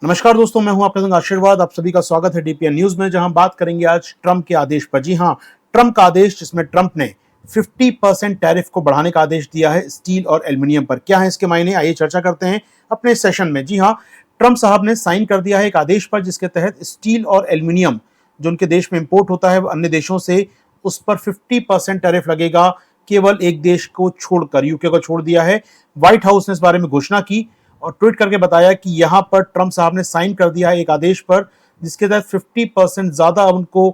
नमस्कार दोस्तों, मैं हूं आपके संग आशीर्वाद। आप सभी का स्वागत है डीपीएन न्यूज में, जहां बात करेंगे आज ट्रंप के आदेश पर। जी हां, ट्रंप का आदेश जिसमें ट्रंप ने 50% टैरिफ को बढ़ाने का आदेश दिया है स्टील और एल्युमिनियम पर। क्या है इसके मायने, आइए चर्चा करते हैं अपने सेशन में। जी हां, ट्रंप साहब ने साइन कर दिया है एक आदेश पर जिसके तहत स्टील और एल्युमिनियम जो उनके देश में इंपोर्ट होता है अन्य देशों से, उस पर 50% टैरिफ लगेगा, केवल एक देश को छोड़कर, यूके को छोड़ दिया है। व्हाइट हाउस ने इस बारे में घोषणा की और ट्वीट करके बताया कि यहां पर ट्रंप साहब ने साइन कर दिया है एक आदेश पर जिसके तहत 50% ज्यादा उनको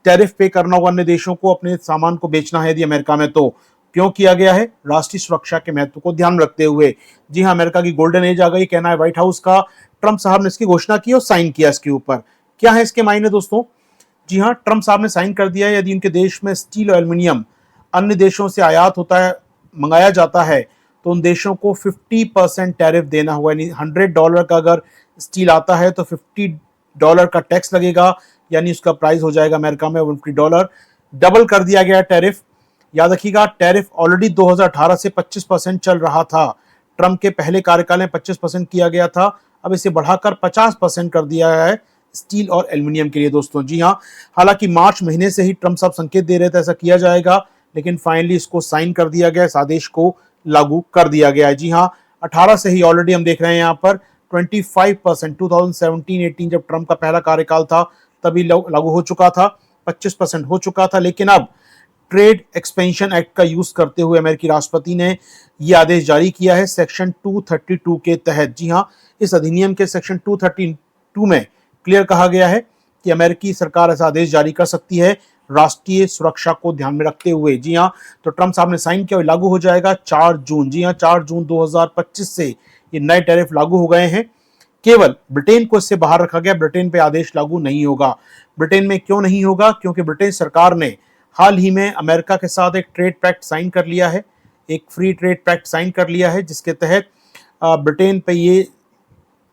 टैरिफ पे करना होगा अन्य देशों को अपने सामान को बेचना है यदि अमेरिका में। तो क्यों किया गया है? राष्ट्रीय सुरक्षा के महत्व को ध्यान रखते हुए। जी हां, अमेरिका की गोल्डन एज आ गई, कहना है व्हाइट हाउस का। ट्रंप साहब ने इसकी घोषणा की और साइन किया इसके ऊपर। क्या है इसके मायने दोस्तों? जी हां, ट्रंप साहब ने साइन कर दिया है यदि उनके देश में स्टील और एल्युमिनियम अन्य देशों से आयात होता है, मंगाया जाता है, तो उन देशों को 50% टैरिफ देना होगा। यानी $100 का अगर स्टील आता है तो $50 का टैक्स लगेगा, यानी उसका प्राइस हो जाएगा अमेरिका में $150। डबल कर दिया गया टैरिफ। याद रखिएगा, टैरिफ ऑलरेडी 2018 से 25% चल रहा था। ट्रंप के पहले कार्यकाल में 25% किया गया था, अब इसे बढ़ाकर 50% कर दिया है स्टील और एल्युमिनियम के लिए दोस्तों। जी हाँ, हालांकि मार्च महीने से ही ट्रंप साहब संकेत दे रहे थे ऐसा किया जाएगा, लेकिन फाइनली इसको साइन कर दिया गया, इस आदेश को लागू कर दिया गया है। जी हाँ, 18 से ही ऑलरेडी हम देख रहे हैं यहाँ पर 25%, 2017-18 जब ट्रंप का पहला कार्यकाल था तभी लागू हो चुका था, 25% हो चुका था। लेकिन अब ट्रेड एक्सपेंशन एक्ट का यूज करते हुए अमेरिकी राष्ट्रपति ने यह आदेश जारी किया है सेक्शन 232 के तहत। जी हाँ, इस अधिनियम के सेक्शन 232 में क्लियर कहा गया है कि अमेरिकी सरकार ऐसा आदेश जारी कर सकती है राष्ट्रीय सुरक्षा को ध्यान में रखते हुए। जी हाँ, तो ट्रंप साहब ने साइन किया और लागू हो जाएगा 4 जून। जी हाँ, 4 जून 2025 से ये नए टैरिफ लागू हो गए हैं। केवल ब्रिटेन को इससे बाहर रखा गया, ब्रिटेन पे आदेश लागू नहीं होगा। ब्रिटेन में क्यों नहीं होगा? क्योंकि ब्रिटेन सरकार ने हाल ही में अमेरिका के साथ एक ट्रेड पैक्ट साइन कर लिया है, एक फ्री ट्रेड पैक्ट साइन कर लिया है, जिसके तहत ब्रिटेन पे ये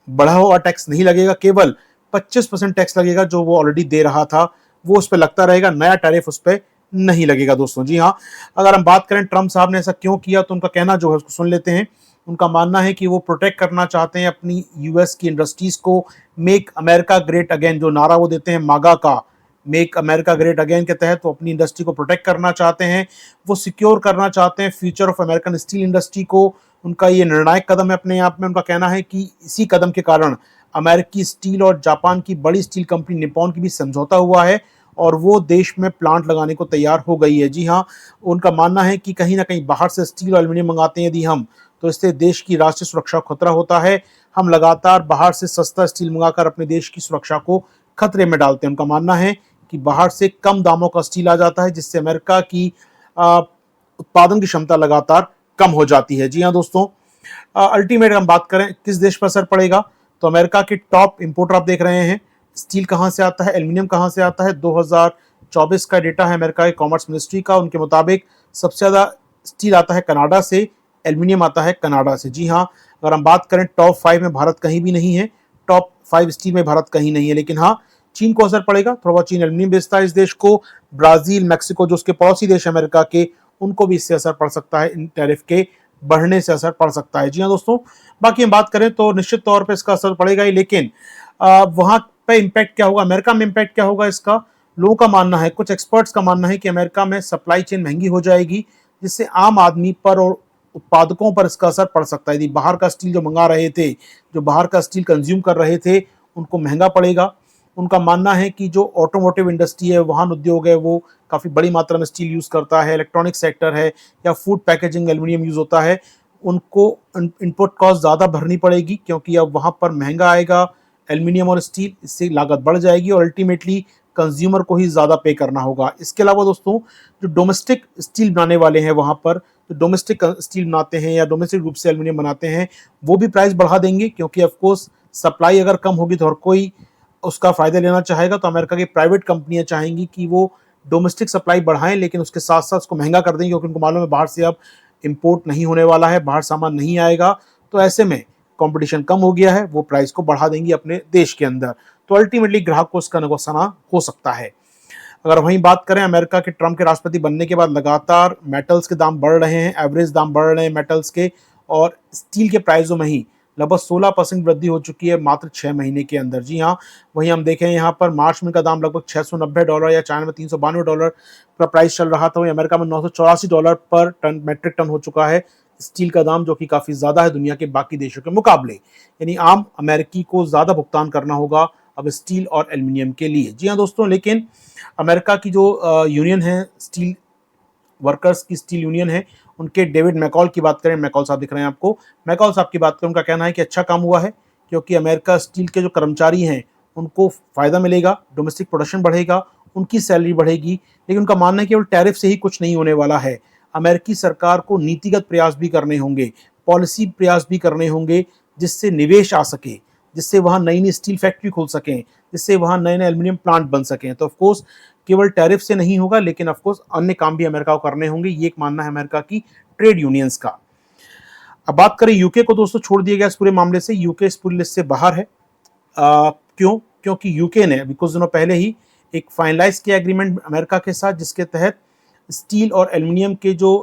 बढ़ा हुआ टैक्स नहीं लगेगा, केवल 25% टैक्स लगेगा जो वो ऑलरेडी दे रहा था, वो उस पर लगता रहेगा, नया टैरिफ उस पर नहीं लगेगा दोस्तों। जी हाँ, अगर हम बात करें ट्रंप साहब ने ऐसा क्यों किया तो उनका कहना जो है उसको सुन लेते हैं। उनका मानना है कि वो प्रोटेक्ट करना चाहते हैं अपनी यूएस की इंडस्ट्रीज को। मेक अमेरिका ग्रेट अगेन जो नारा वो देते हैं मागा का, मेक अमेरिका ग्रेट अगेन के तहत वो अपनी इंडस्ट्री को प्रोटेक्ट करना चाहते हैं, वो सिक्योर करना चाहते हैं future of American steel industry को। उनका ये निर्णायक कदम है अपने आप में। उनका कहना है कि इसी कदम के कारण अमेरिकी स्टील और जापान की बड़ी स्टील कंपनी निप्पॉन की भी समझौता हुआ है और वो देश में प्लांट लगाने को तैयार हो गई है। जी हाँ, उनका मानना है कि कहीं ना कहीं बाहर से स्टील और एल्युमिनियम मंगाते हैं यदि हम, तो इससे देश की राष्ट्रीय सुरक्षा को खतरा होता है। हम लगातार बाहर से सस्ता स्टील मंगाकर अपने देश की सुरक्षा को खतरे में डालते हैं। उनका मानना है कि बाहर से कम दामों का स्टील आ जाता है जिससे अमेरिका की उत्पादन की क्षमता लगातार कम हो जाती है। जी हाँ दोस्तों, अल्टीमेट हम बात करें किस देश पर असर पड़ेगा, तो अमेरिका के टॉप इंपोर्टर आप देख रहे हैं। स्टील कहां से आता है, एल्युमिनियम कहां से आता है? 2024 का डेटा है अमेरिका के कॉमर्स मिनिस्ट्री का, उनके मुताबिक सबसे ज्यादा स्टील आता है कनाडा से, एल्युमिनियम आता है कनाडा से। जी हाँ, अगर हम बात करें टॉप 5 में भारत कहीं भी नहीं है, टॉप 5 स्टील में भारत कहीं नहीं है। लेकिन हाँ, चीन को असर पड़ेगा, थोड़ा बहुत चीन एल्युमिनियम बेचता है इस देश को। ब्राजील, मैक्सिको जो उसके पड़ोसी देश अमेरिका के, उनको भी इससे असर पड़ सकता है, इन टैरिफ के बढ़ने से असर पड़ सकता है। जी हाँ दोस्तों, बाकी हम बात करें तो निश्चित तौर पे इसका असर पड़ेगा ही, लेकिन वहां पे इम्पैक्ट क्या होगा, अमेरिका में इम्पैक्ट क्या होगा इसका? लोगों का मानना है, कुछ एक्सपर्ट्स का मानना है कि अमेरिका में सप्लाई चेन महंगी हो जाएगी, जिससे आम आदमी पर और उत्पादकों पर इसका असर पड़ सकता है। यदि बाहर का स्टील जो मंगा रहे थे, जो बाहर का स्टील कंज्यूम कर रहे थे, उनको महंगा पड़ेगा। उनका मानना है कि जो ऑटोमोटिव इंडस्ट्री है, वाहन उद्योग है, वो काफ़ी बड़ी मात्रा में स्टील यूज़ करता है, इलेक्ट्रॉनिक सेक्टर है या फूड पैकेजिंग एल्युमिनियम यूज़ होता है, उनको इनपुट कॉस्ट ज़्यादा भरनी पड़ेगी क्योंकि अब वहाँ पर महंगा आएगा एल्युमिनियम और स्टील, इससे लागत बढ़ जाएगी और अल्टीमेटली कंज्यूमर को ही ज़्यादा पे करना होगा। इसके अलावा दोस्तों, जो डोमेस्टिक स्टील बनाने वाले हैं वहाँ पर, जो डोमेस्टिक स्टील बनाते हैं या डोमेस्टिक रूप से एल्युमिनियम बनाते हैं, वो भी प्राइस बढ़ा देंगे क्योंकि ऑफकोर्स सप्लाई अगर कम होगी तो हर कोई उसका फ़ायदा लेना चाहेगा। तो अमेरिका की प्राइवेट कंपनियां चाहेंगी कि वो डोमेस्टिक सप्लाई बढ़ाएं, लेकिन उसके साथ साथ उसको महंगा कर देंगे क्योंकि उनको मालूम है बाहर से अब इंपोर्ट नहीं होने वाला है, बाहर सामान नहीं आएगा। तो ऐसे में कंपटीशन कम हो गया है, वो प्राइस को बढ़ा देंगी अपने देश के अंदर। तो अल्टीमेटली ग्राहक को इसका नुकसान हो सकता है। अगर वहीं बात करें, अमेरिका के ट्रंप के राष्ट्रपति बनने के बाद लगातार मेटल्स के दाम बढ़ रहे हैं, एवरेज दाम बढ़ रहे हैं मेटल्स के, और स्टील के प्राइसों में ही लगभग 16% वृद्धि हो चुकी है मात्र 6 महीने के अंदर। जी हाँ, वहीं हम देखें यहाँ पर मार्च में का दाम लगभग $690 या चाइना में $392 का प्राइस चल रहा था, वहीं अमेरिका में $984 पर टन मेट्रिक टन हो चुका है स्टील का दाम, जो कि काफ़ी ज़्यादा है दुनिया के बाकी देशों के मुकाबले। यानी आम अमेरिकी को ज़्यादा भुगतान करना होगा अब स्टील और एल्युमिनियम के लिए। जी हाँ दोस्तों, लेकिन अमेरिका की जो यूनियन है, स्टील वर्कर्स की स्टील यूनियन है, उनके डेविड मैकॉल की बात करें, मैकॉल साहब दिख रहे हैं आपको, मैकॉल साहब की बात करें, उनका कहना है कि अच्छा काम हुआ है क्योंकि अमेरिका स्टील के जो कर्मचारी हैं उनको फ़ायदा मिलेगा, डोमेस्टिक प्रोडक्शन बढ़ेगा, उनकी सैलरी बढ़ेगी। लेकिन उनका मानना है कि केवल टैरिफ से ही कुछ नहीं होने वाला है, अमेरिकी सरकार को नीतिगत प्रयास भी करने होंगे, पॉलिसी प्रयास भी करने होंगे, जिससे निवेश आ सके, जिससे वहाँ नई नई स्टील फैक्ट्री खुल सकें, जिससे वहाँ नए नए एल्युमिनियम प्लांट बन सकें। तो ऑफकोर्स केवल टैरिफ से नहीं होगा, लेकिन ऑफकोर्स अन्य काम भी अमेरिका को करने होंगे, ये एक मानना है अमेरिका की ट्रेड यूनियंस का। अब बात करें यूके को, दोस्तों छोड़ दिया गया इस पूरे मामले से, यूके इस पूरी लिस्ट से बाहर है। क्यों? क्योंकि यूके ने अभी कुछ दिनों पहले ही एक फाइनलाइज किया एग्रीमेंट अमेरिका के साथ, जिसके तहत स्टील और एल्युमिनियम के जो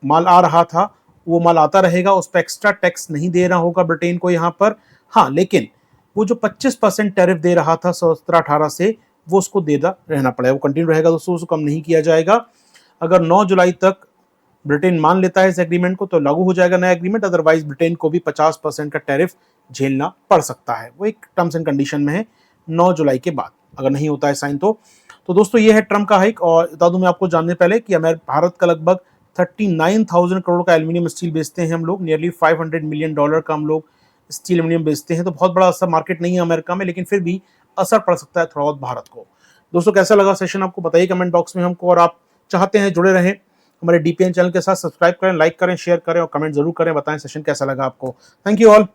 माल आ रहा था वो माल आता रहेगा, उस पर एक्स्ट्रा टैक्स नहीं देना होगा ब्रिटेन को यहाँ पर। हाँ, लेकिन वो जो 25% टैरिफ दे रहा था 17-18 से, वो उसको देना रहना पड़ेगा, वो कंटिन्यू रहेगा दोस्तों, उसको कम नहीं किया जाएगा। अगर 9 जुलाई तक ब्रिटेन मान लेता है इस एग्रीमेंट को तो लागू हो जाएगा नया एग्रीमेंट, अदरवाइज ब्रिटेन को भी 50% का टैरिफ झेलना पड़ सकता है। वो एक टर्म्स एंड कंडीशन में है 9 जुलाई के बाद, अगर नहीं होता है साइन तो दोस्तों ये है ट्रम्प का हाइक। और बता दूं मैं आपको जानने पहले कि भारत का लगभग 39,000 करोड़ का एल्यूमिनियम स्टील बेचते हैं हम लोग, नियरली $500 मिलियन का हम लोग स्टील एल्यूमिनियम बेचते हैं। तो बहुत बड़ा असर मार्केट नहीं है अमेरिका में, लेकिन फिर भी असर पड़ सकता है थोड़ा बहुत भारत को। दोस्तों कैसा लगा सेशन आपको बताइए कमेंट बॉक्स में हमको, और आप चाहते हैं जुड़े रहें हमारे डीपीएन चैनल के साथ, सब्सक्राइब करें, लाइक करें, शेयर करें और कमेंट जरूर करें, बताएं सेशन कैसा लगा आपको। Thank you all.